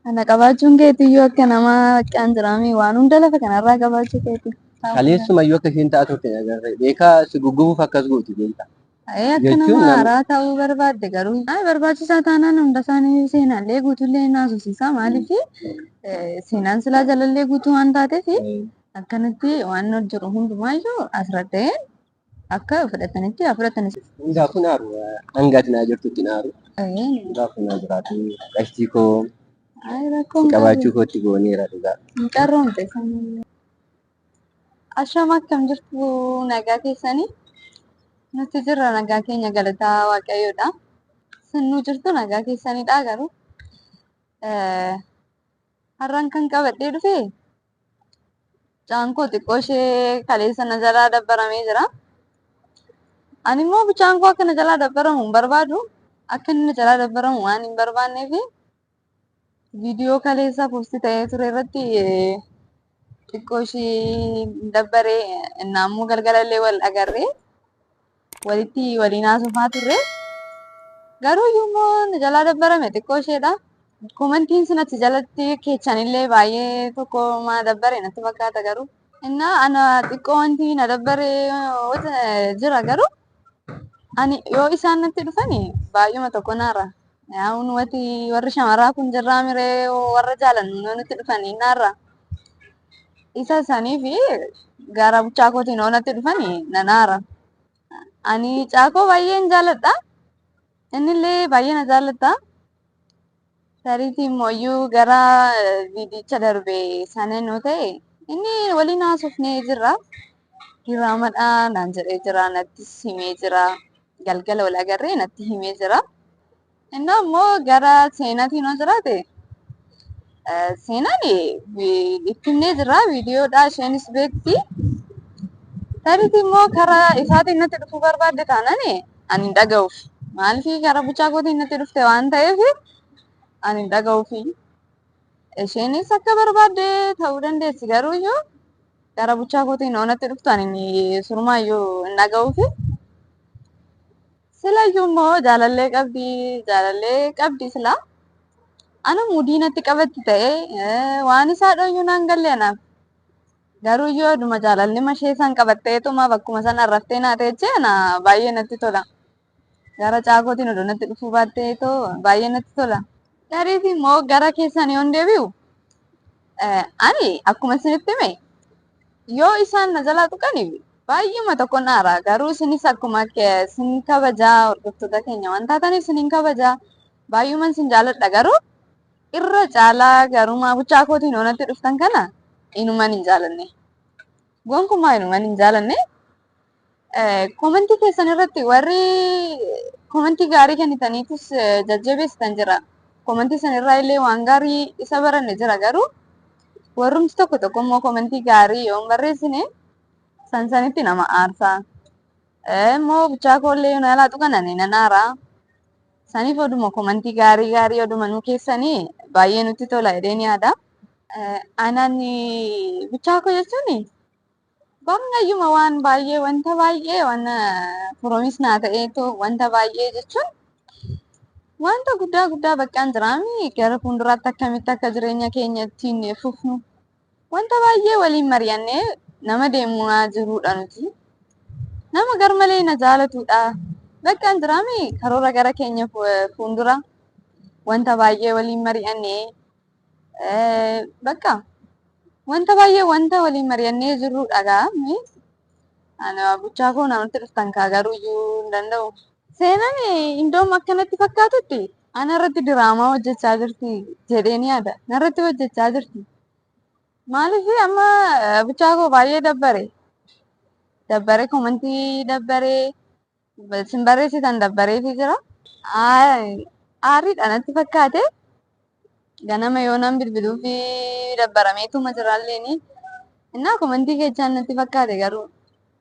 Ana qabachuun keetiyyuu akka nama kan jiraami waan hunda lafa kanarraa qabaachuu keeti. Kaleessuma iyyuu akka isheen taa'aa turte agarre beekaa si guggubuuf akkas gooti beekta. Akka nama haaraa ta'uu barbaadde garuu barbaachisaa taanaan hunda isaanii seenaallee guutuullee naasosiisa maaliif seenaan silaa jalallee guutuu waan taateef akkanatti waan jiru hundumaayyuu asirratti akka fudhatanitti fudhatanis. Hundaafuu naaru hangaati naa jirtutti naaru. Hundaafuu naa jiraatu qashtii koo qabaachuu kootti gooneera dhugaa. Qarroomte ashama akkam jirtu nagaa keessanii? Nuti jirra nagaa keenya galataa waaqayyoodha. Sinnu jirtu nagaa keessanidha garuu. Har'aan kan qabadhee dhufe bichaan koo xiqqoo ishee kaleessa na jalaa dabbaramee jira. Ani immoo bichaan koo akka na jalaa dabbaramu hin barbaadu. Akka inni na jalaa dabbaramu waan hin barbaanneef viidiyoo kaleessa poostii ta'ee ture irratti xiqqoo ishee dabbaree naammoo galgalallee wal agarree walitti waliin haasofaa turre. Garuu immoo na jalaa dabbarame xiqqoo isheedha. Komantiin sun achi jalatti keechanillee baay'ee tokko ma dabbare natti fakkaata garuu. Innaa ana xiqqoo wanti na dabbare jira garuu ani yoo isaan natti dhufani baay'uma tokko naarra. Yaa'uun warri shamaraa kun jirraa miree warra jaalannu yoo natti dhufani naarra. Isa isaanii fi gara buchaa kootiin yoo natti dhufani na naara. Ani caakoo baay'een jaaladha. Innillee baay'ee na jaaladha. Sariitii immoo gara viidicha darbe sana nuu ta'e inni waliin haasofnee jirra. Diraamadha naan jedhee jira natti himee jira. Galgala wal agarree natti himee jira. Innaa immoo gara seenaatiin yoo jiraate seenaan itti himnee jirra viidiyoodha isheenis beekti. Sariitii immoo karaa isaatiin natti dhufuu barbaadde taanaan ani hin dhaga'uuf. Maaliif karaa buchaa kootiin natti dhufte waan ta'eef ani hin dhaga'uufi. Isheenis akka barbaadde ta'uu dandeessi garuu iyyuu karaa buchaa kootiin yoo natti dhuftu ani surumaayyuu hin dhaga'uufi. Silayyuu immoo jaalallee qabdi sila. Ana mudii natti qabatti ta'ee waan isaa dhooyyuu naan galle anaaf. Garuu iyyuu dhuma jaalalli mashee san qabatteetuma bakkuma sana raftee naa teechee ana baay'ee natti tola. Gara caakootiin odoo natti dhufuu baatteetoo baay'ee natti tola. Gariifi immoo gara keessan yoon deebi'u ani akkuma isinitti hime yoo isaan na jalaa tuqani baay'uma tokko naara. Garuu isinis akkuma isin kabajaa hordoftoota keenya waan taataniif isinin kabajaa baay'uma isin jaaladha garuu irra caalaa garumaa buchaa kootiin yoo natti dhuftan kana inuman hin jaalanne. Gonkumaa inuman hin jaalanne. Komantii keessan irratti warri komantii gaarii kennitaniitus jajjabeessitan jira. Komantii san irraa illee waan gaarii isa baranne jira garuu warrumti tokko immoo komantii gaarii yoo barreessine sanitti nama aarsaa. Immoo buchaa koollee yoo nalaa tuqanani nan aaraa. Saniif oduma komantii gaarii oduma nu keessanii baay'ee nutti tola jedheen yaada. Anaan buchaa koo jechuun baay'eema waan baay'ee wanta baay'ee waan piroomis naa ta'eetu wanta baay'ee jechuun wanta guddaa baqqaan jiraami gara fuulduraatti akkamitti akka jireenya keenya ittiin fufnu wanta baay'ee waliin mari'annee nama deemaa jirudha nuti. Nama garmalee na jaalatudha. Baqqaan jiraami karoora gara keenya fuuldura wanta baay'ee waliin mari'annee bakka wanta baay'ee wanta waliin mari'annee jirrudha gaami. Ana buchaa koo namatti dhuftan kaa garuu iyyuu hin danda'u. Seenaan indoom akkanatti fakkaatutti ana irratti diraamaa hojjechaa jirti jedheen yaada. Narratti hojjechaa jirti. Maaliif amma buchaa koo baay'ee dabbare komantii dabbaree sin barreessitan dabbareefi jira. Aariidha natti fakkaate. Ganama yoo nan bilbiluufi dabbarameetuma jiraalleeni. Innaa komantii keechaan natti fakkaate garuu.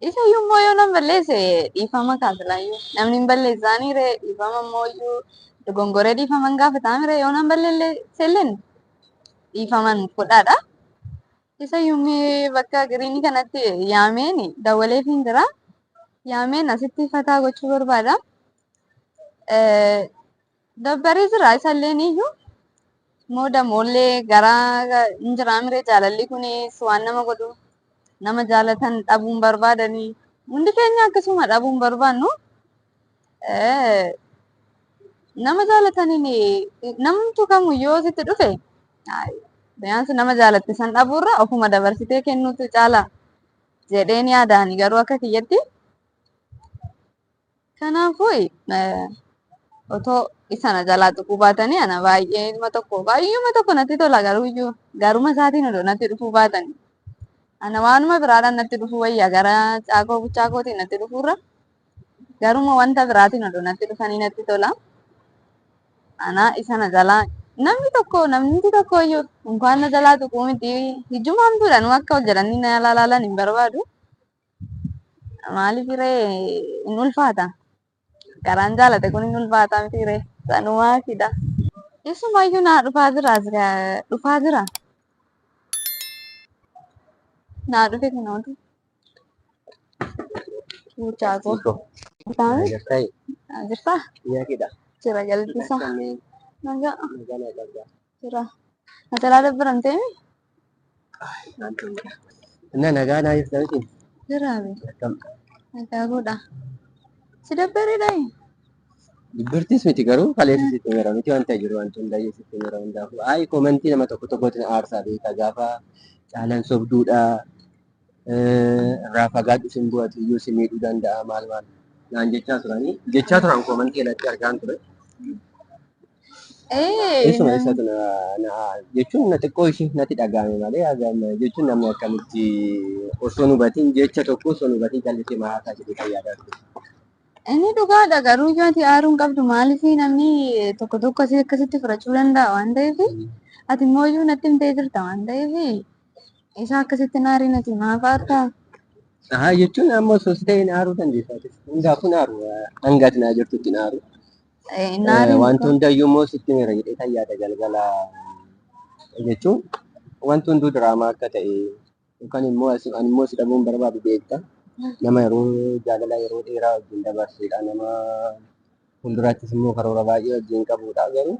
Isa immoo yoo nan balleesse dhiifama kaasilayyuu. Namni hin balleessaanii ree dhiifama immoo iyyuu dogongoree dhiifaman gaafataami ree yoo nan balleesselleen dhiifaman fudhaadha. Isa iyyuu bakka giriinii kanatti yaameen dawwaleefiin jira. Yaameen asitti fataa gochuu barbaada. Dabbarii jira isalleen iyyuu mooda moollee garaa injiraamire jaalalli kunis waan nama godhu nama jaalatan dhabuun barbaadanii hundi keenya akkasuma dhabuun barbaannu nama jaalataniin namtu kamu yoo sitti dhufe biyaansi nama jaalatte san dhabuurra ofuma dabarsitee kennuutu caala jedheen yaadaani garuu akka kiyyatti kanaafuu otoo isana jalaa tuquu baatanii ana baay'eema tokko natti tola garuuyyuu garuma isaatiin odoo natti dhufuu baatanii ana waanuma biraadhaan natti dhufuu wayyaa gara caakoo buchaakootiin natti dhufuurra garuma wanta biraatiin odoo natti dhufanii natti tola. Ana isana jalaa namni tokko iyyuu enkaan na jalaa tuquu miti hijjumaamtuudha nu akka ol jedhanii na ilaalan hin barbaadu. Maaliif ree hin ulfaata? Garaan jaalate kun hin ulfaata miti ree sanumaa fida. Isumayyuu naa dhufaa jira. Naa dhufe kanootu. Mucaakoo. Jirtaa? Jira galbisa. Nagaa. Jira. Najalaa dabbaramtee mi? Nagaa naayif ta'uuti. Jira mi? Nagaa godha. Si dabbareedhaa? Dubartis miti garuu kaleessa sitti mira miti wanta jiru wanti hundayyuu sitti mira hundaafu. Ayi komentii nama tokkotti aarsaa beekaa gaafa caalan sobduudha. Irraa fagaadhu sin bu'atu iyyuu si miidhuu danda'a maal naan jechaa turan komentii irratti argaan ture. Isuma isatu jechuun na xiqqoo ishii natti dhaga'ame malee jechuun namni akkamitti osoo nu hubatiin jecha tokko osoo nu hubatiin jallisee maataa jedhee kan yaadaa ture. Inni dhugaadha garuu yoo ati aaruun qabdu maaliif namni tokko asii akkasitti fudhachuu danda'a waan ta'eef ati immoo iyyuu natti himtee jirta waan ta'eef isa akkasitti naariin ati maaf aartaa? Jechuun ammoo soositee hin aaruu dandeessaa. Hundaafuu naaru hangaati naa jirtutti naaru. Wanti hundayyuu immoo sitti mira jedhee kan yaada galgala jechuun wanti hunduu diraamaa akka ta'e yookaan immoo ani immoo si dhabuun barbaadu beekta. Nama yeroo jaalala yeroo dheeraa wajjin dabarseedha. Nama fuulduraattis immoo karoora baay'ee wajjin qabudha garuu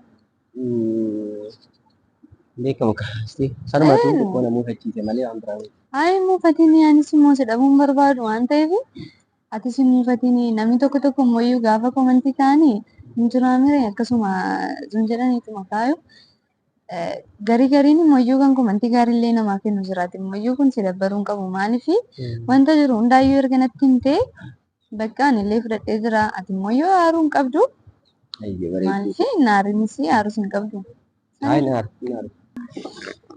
beekamu kaasti sanumatu xiqqoo na muufachiise malee waan biraa miti. Muufatiin anis immoo si dhabuun barbaadu waan ta'eef atis muufatiin namni tokko immoo iyyuu gaafa komentii ta'anii injiraamire akkasuma sun jedhaniituma kaayu gariin immoo iyyuu kan komentii gaariillee namaa kennu jiraati immoo iyyuu kun si dabbaruun qabu maaliif wanta jiru hundaayyuu erga natti himtee bakka anillee fudhadhee jira ati immoo iyyuu aaruun qabdu maaliif naariinis aarus hin qabdu. Naaru.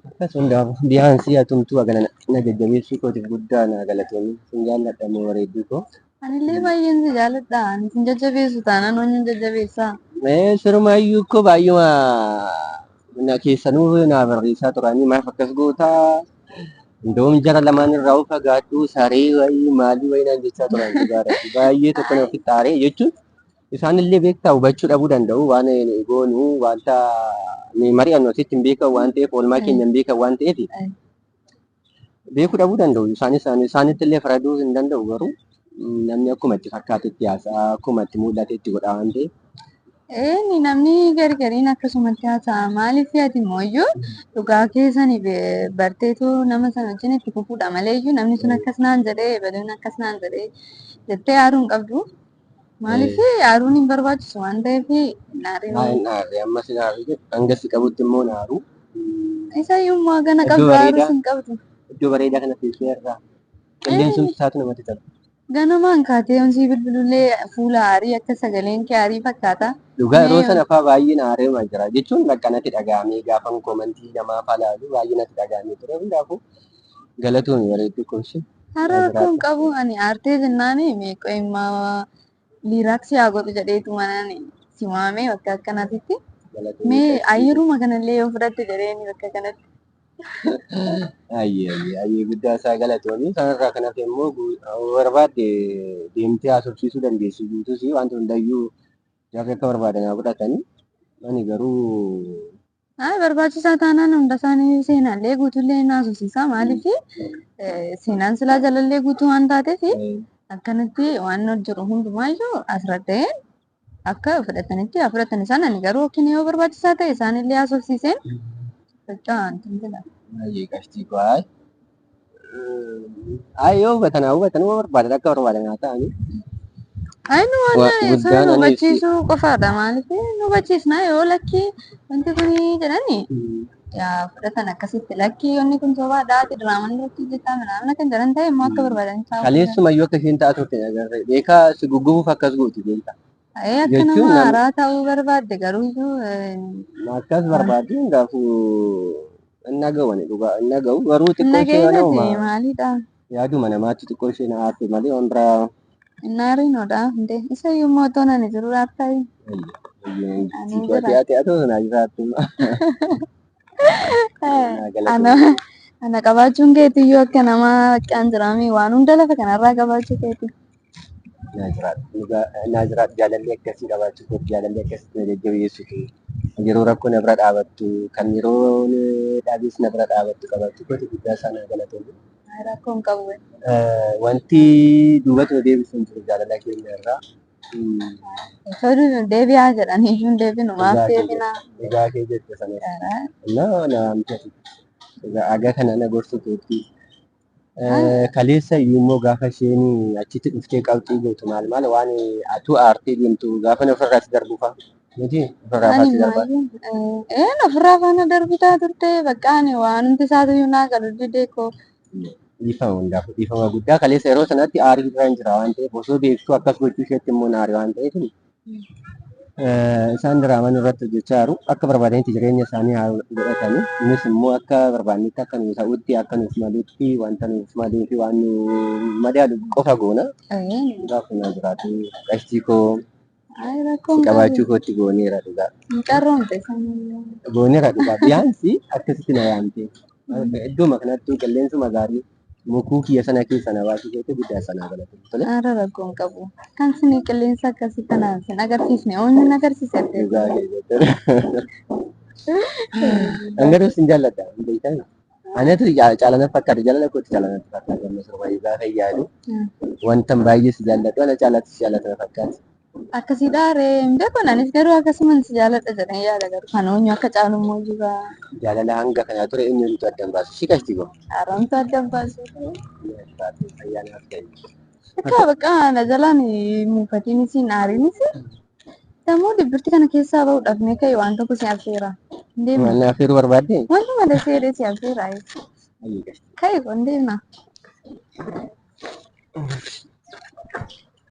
Akkas hundaafu biyaansii atumtuu agana na jajjabeessuu kootiif guddaa na galatoomii sin jaalladha moo bareedduu koo. Anillee baay'een si jaalladha ani sin jajjabeessu taanaan waliin jajjabeessaa. Sirumayyuu koo baay'uma na keessanuu na barreessaa turanii maaf akkas gootaa Indoom jara lamaan irraa of fagaadhu saree wayii maalii wayii naan jechaa turan dhugaadha. Baay'ee tokko nama fixaaree jechuun isaanillee beektaa hubachuu dhabuu danda'u waan goonu wanta mari'annu asitti hin beekan waan ta'eef oolmaa keenya hin beekan waan ta'eef beekuu dhabuu danda'u. Isaanitti illee faraduu hin danda'u garuu namni akkuma itti fakkaatetti haasa'a akkuma itti mul'atetti godha waan ta'eef. Namni gargariin akkasumatti haasa'a maaliif ati immoo iyyuu dhugaa keessanii barteetu nama sana wajjin itti fufuudha malee iyyuu namni sun akkas naan jedhee baduun akkas naan jedhee jettee aaruun qabdu maaliif aaruun hin barbaachisu waan ta'eef naariin. Ammas naaru hanga si qabutti immoo naaru. Isa iyyuu immoo gana qabdu aaruus hin qabdu. Iddoo bareedaa kana teessee irraa qilleensumti isaatu namatti tola. Ganamaan kaatee honsii bilbilullee fuula aarii akka sagaleen kee aarii fakkaata. Dhugaa yeroo sana fa'aa baay'ee na aareemaa jira jechuun bakka natti dhagahamee gaafan komentii namaa falaalu baay'ee natti dhagahamee ture hundaafuu galatoomii bareedduu kunsi. Har'a rakkoon qabu ani aartee jennaani meeqa immoo liiraaksii haa godhu jedheetu manaan si waamee bakka akkanaatitti. Mee ayyeruma kanallee yoo fudhatte jedheeni bakka kanatti. Ayyee guddaa isaa galatoomii sanarraa kan hafe immoo barbaadde deemtee haasofsiisuu dandeessu guutuus wanta hundayyuu jarri akka barbaadan haa fudhatanii ani garuu. Barbaachisaa taanaan hunda isaanii seenaallee guutuullee haasofsiisaa maaliif seenaan silaa jalallee guutuu waan taateef akkanatti waan jiru hundumaayyuu asirratti akka fudhatanitti haa fudhatan isaan ani garuu yookiin yoo barbaachisaa ta'e isaanillee haasofsiiseen socho'aa wanti hin jedhamu. Baay'ee qashtii baay. Yoo hubatan waan barbaadan akka barbaadan haa ta'ani. Ayi waan isaan Guddaan anis hubachiisuu qofaadha maaliif nu hubachiisna yoo lakkii wanti kuni jedhani yaa fudhatan akkasitti lakkii wanni kun sobaadhaa ati diraaman irratti hojjetaa midhaan kan jedhan ta'e immoo akka barbaadan isaa kaleessumayyuu akka isheen ta'a turte agarre. Beekaa si guggubuuf akkas gooti beekta. akka Jechuun nama haaraa ta'uu barbaadde garuu iyyuu akkas barbaadde gaafuu inni ga'u dhugaa inni ga'u garuu xiqqoo ishee nageenyati nama maalidha yaaduma namaatti xiqqoo ishee na aarte malee waan biraa innaariinoodha hunde isa iyyuu immoo otoo nani jiru raabtaa'e ani jira ati atoo na jiraattu ana qabaachuun keetu iyyuu akka nama baqqaan jiraami waan hunda lafa kanarraa qabaachuu keeti. na jiraatu jaalallee akkasii qabaachuu kooti jaalallee akkasii na jajjabeessutu yeroo rakkoo na bira dhaabattu kan yeroo dhaabis na bira dhaabattu qabaachuu kooti guddaa isaa na galatoomne. Rakkoon qabu. Wanti duubatti nu deebisu hin jiru jaalala keenya irraa. Tolu deebi'aa jedhanii iyyuu deebinu maaf deebinaa? Egaa kee jette sana. Na miti. Egaa aga kana na gorsu turtii. Kaleessa iyyuu immoo gaafa isheen achitti dhuftee qabxii gootu maal maal waan atuu aartee deemtu gaafa na ofirraa si darbuufa. Miti ofirraa faati darbaa. Ofirraa faana darbitaa turte baqqaani waan hundi isaatu iyyuu naa galu dideekoo. Dhiifama hundaaf dhiifama guddaa kaleessa yeroo sanatti aarii irra hin jira waan ta'eef osoo beektuu akkas gochuu isheetti immoo naarii waan ta'eef isaan diraaman irratti hojjechaa jiru akka barbaadanitti jireenya isaanii haa godhatani innis immoo akka barbaadanitti akka nuuf ta'utti akka nuuf maluutti wanta nuuf maluu fi waan nu madaalu qofa goona gaafa na jiraatu qashtii koo qabaachuu kootti gooneera dhugaa. Gooneera dhugaa biyyaansi akkasitti na yaamte iddoo kanattuu qilleensuma gaarii mukuu kiyya sana keessa na baasuu keessa guddaa sana galata. Ara rakkoon qabu. Kan sini qilleensa akkasii kanaan sin agarsiisne eenyuun agarsiise? Dhugaa keessatti. Angaruu sin jaalladha. Anatu caalana fakkaata jaalala kootti caalana fakkaata amma sirba gaafa yaadu wanta baay'ee si jaalladhu ana caalatti si jaallatana fakkaata. Akkasiidha ree hin beeku anis garuu akkasuman si jaalladha jedhanii yaada garuu kan eenyu akka caalu immoo jira. Jaalala hanga kanaa ture eenyutu addan baasu shi qashtii koo. Haroomtu addan baasu. Akka bakka na jalaan muufatiinis aariinis sammuu dibbirti kana keessaa bahuudhaaf mee ka'e waan tokko si affeera. Waan affeeruu barbaadde? Wanti malee seeree si affeera. Ka'e qondeema.